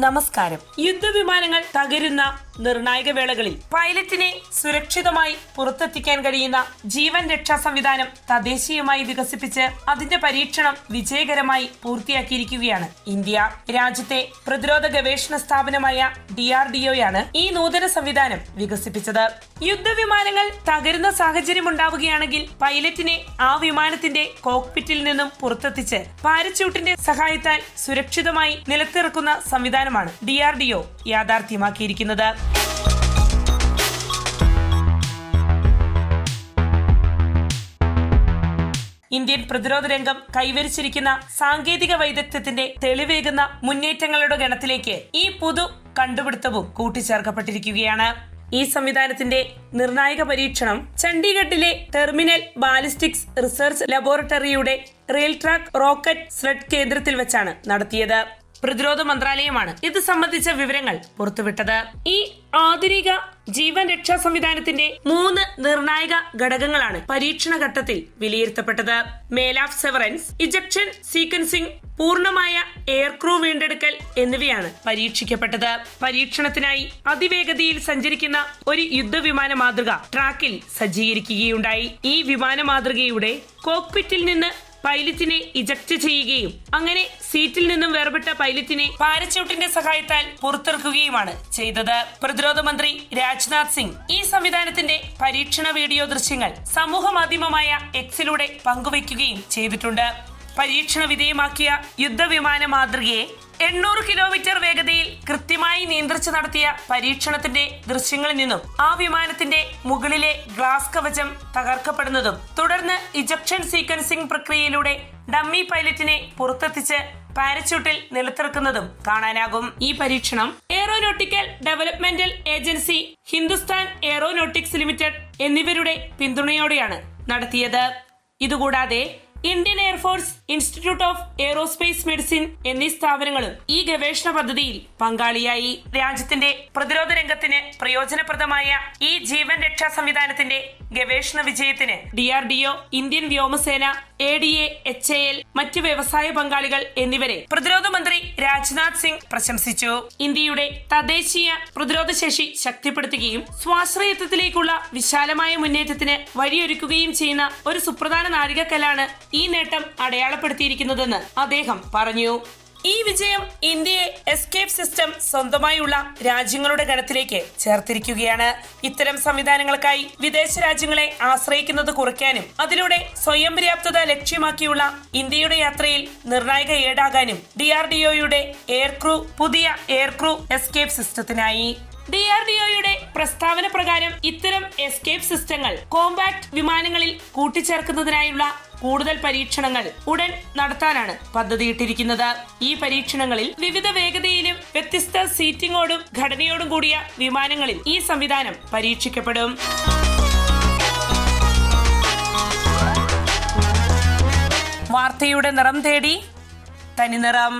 നമസ്കാരം. യുദ്ധവിമാനങ്ങൾ തകരുന്ന നിർണായക വേളകളിൽ പൈലറ്റിനെ സുരക്ഷിതമായി പുറത്തെത്തിക്കാൻ കഴിയുന്ന ജീവൻ രക്ഷാ സംവിധാനം തദ്ദേശീയമായി വികസിപ്പിച്ച് അതിന്റെ പരീക്ഷണം വിജയകരമായി പൂർത്തിയാക്കിയിരിക്കുകയാണ് ഇന്ത്യ. രാജ്യത്തെ പ്രതിരോധ ഗവേഷണ സ്ഥാപനമായ DRDOയാണ് ഈ നൂതന സംവിധാനം വികസിപ്പിച്ചത്. യുദ്ധവിമാനങ്ങൾ തകരുന്ന സാഹചര്യം ഉണ്ടാവുകയാണെങ്കിൽ പൈലറ്റിനെ ആ വിമാനത്തിന്റെ കോക്പിറ്റിൽ നിന്നും പുറത്തെത്തിച്ച് പാരച്യൂട്ടിന്റെ സഹായത്താൽ സുരക്ഷിതമായി നിലത്തിറക്കുന്ന സംവിധാനമാണ് DRDO യാഥാർത്ഥ്യമാക്കിയിരിക്കുന്നത്. ഇന്ത്യൻ പ്രതിരോധ രംഗം കൈവരിച്ചിരിക്കുന്ന സാങ്കേതിക വൈദഗ്ധ്യത്തിന്റെ തെളിവേകുന്ന മുന്നേറ്റങ്ങളുടെ ഗണത്തിലേക്ക് ഈ പുതു കണ്ടുപിടുത്തവും കൂട്ടിച്ചേർക്കപ്പെട്ടിരിക്കുകയാണ്. ഈ സംവിധാനത്തിന്റെ നിർണായക പരീക്ഷണം ചണ്ഡീഗഡിലെ ടെർമിനൽ ബാലിസ്റ്റിക്സ് റിസർച്ച് ലബോറട്ടറിയുടെ റെയിൽ ട്രാക്ക് റോക്കറ്റ് സ്ലഡ് കേന്ദ്രത്തിൽ വെച്ചാണ് നടത്തിയത്. പ്രതിരോധ മന്ത്രാലയമാണ് ഇത് സംബന്ധിച്ച വിവരങ്ങൾ പുറത്തുവിട്ടത്. ഈ ആധുനിക ജീവൻ രക്ഷാ സംവിധാനത്തിന്റെ 3 നിർണായക ഘടകങ്ങളാണ് പരീക്ഷണ ഘട്ടത്തിൽ വിലയിരുത്തപ്പെട്ടത്. മേൽ ഓഫ് സെവറൻസ്, ഇജക്ഷൻ സീക്വൻസിംഗ്, പൂർണ്ണമായ എയർക്രൂ വീണ്ടെടുക്കൽ എന്നിവയാണ് പരീക്ഷിക്കപ്പെട്ടത്. പരീക്ഷണത്തിനായി അതിവേഗതയിൽ സഞ്ചരിക്കുന്ന ഒരു യുദ്ധവിമാന മാതൃക ട്രാക്കിൽ സജ്ജീകരിക്കുകയുണ്ടായി. ഈ വിമാന മാതൃകയുടെ കോക്പിറ്റിൽ നിന്ന് പൈലറ്റിനെ ഇജക്ട് ചെയ്യുകയും അങ്ങനെ സീറ്റിൽ നിന്നും വേർപെട്ട പൈലറ്റിനെ പാരച്യൂട്ടിന്റെ സഹായത്താൽ പുറത്തിറക്കുകയുമാണ് ചെയ്തത്. പ്രതിരോധ മന്ത്രി രാജ്നാഥ് സിംഗ് ഈ സംവിധാനത്തിന്റെ പരീക്ഷണ വീഡിയോ ദൃശ്യങ്ങൾ സമൂഹ മാധ്യമമായ എക്സിലൂടെ പങ്കുവയ്ക്കുകയും ചെയ്തിട്ടുണ്ട്. പരീക്ഷണ വിധേയമാക്കിയ യുദ്ധവിമാന മാതൃകയെ 800 കിലോമീറ്റർ വേഗതയിൽ കൃത്യമായി നിയന്ത്രിച്ച് നടത്തിയ പരീക്ഷണത്തിന്റെ ദൃശ്യങ്ങളിൽ നിന്നും ആ വിമാനത്തിന്റെ മുകളിലെ ഗ്ലാസ് കവചം തകർക്കപ്പെടുന്നതും തുടർന്ന് ഇജക്ഷൻ സീക്വൻസിംഗ് പ്രക്രിയയിലൂടെ ഡമ്മി പൈലറ്റിനെ പുറത്തെത്തിച്ച് പാരച്യൂട്ടിൽ നിലത്തിറക്കുന്നതും കാണാനാകും. ഈ പരീക്ഷണം aeronautical developmental agency, Hindustan aeronautics limited എന്നിവരുടെ പിന്തുണയോടെയാണ് നടത്തിയത്. ഇതുകൂടാതെ Indian air force, institute of aerospace medicine എന്നീ സ്ഥാപനങ്ങളും ഈ ഗവേഷണ പദ്ധതിയിൽ പങ്കാളിയായി. രാജ്യത്തിന്റെ പ്രതിരോധ രംഗത്തിന് പ്രയോജനപ്രദമായ ഈ ജീവൻ രക്ഷാ സംവിധാനത്തിന്റെ ഗവേഷണ വിജയത്തിന് DRDO, ഇന്ത്യൻ വ്യോമസേന, ADA, HAL, മറ്റ് വ്യവസായ പങ്കാളികൾ എന്നിവരെ പ്രതിരോധ മന്ത്രി രാജ്നാഥ് സിംഗ് പ്രശംസിച്ചു. ഇന്ത്യയുടെ തദ്ദേശീയ പ്രതിരോധ ശേഷി ശക്തിപ്പെടുത്തുകയും സ്വാശ്രയത്വത്തിലേക്കുള്ള വിശാലമായ മുന്നേറ്റത്തിന് വഴിയൊരുക്കുകയും ചെയ്യുന്ന ഒരു സുപ്രധാന നാഴികക്കല്ലാണ് ഈ നേട്ടം അടയാളപ്പെടുത്തിയിരിക്കുന്നതെന്ന് അദ്ദേഹം പറഞ്ഞു. ഈ വിജയം ഇന്ത്യയെ എസ്കേപ്പ് സിസ്റ്റം സ്വന്തമായുള്ള രാജ്യങ്ങളുടെ ഗണത്തിലേക്ക് ചേർത്തിരിക്കുകയാണ്. ഇത്തരം സംവിധാനങ്ങൾക്കായി വിദേശ രാജ്യങ്ങളെ ആശ്രയിക്കുന്നത് കുറയ്ക്കാനും അതിലൂടെ സ്വയം പര്യാപ്തത ലക്ഷ്യമാക്കിയുള്ള ഇന്ത്യയുടെ യാത്രയിൽ നിർണായക ഏടാകാനും DRDOയുടെ പുതിയ എയർക്രൂ എസ്കേപ്പ് സിസ്റ്റത്തിനായി. DRDOയുടെ പ്രസ്താവന പ്രകാരം ഇത്തരം എസ്കേപ്പ് സിസ്റ്റങ്ങൾ കോമ്പാക്ട് വിമാനങ്ങളിൽ കൂട്ടിച്ചേർക്കുന്നതിനായുള്ള കൂടുതൽ പരീക്ഷണങ്ങൾ ഉടൻ നടത്താനാണ് പദ്ധതിയിട്ടിരിക്കുന്നത്. ഈ പരീക്ഷണങ്ങളിൽ വിവിധ വേഗതയിലും വ്യത്യസ്ത സീറ്റിംഗോടും ഘടനയോടും കൂടിയ വിമാനങ്ങളിൽ ഈ സംവിധാനം പരീക്ഷിക്കപ്പെടും. വാർത്തയുടെ നിറം തേടി തനിനിറം.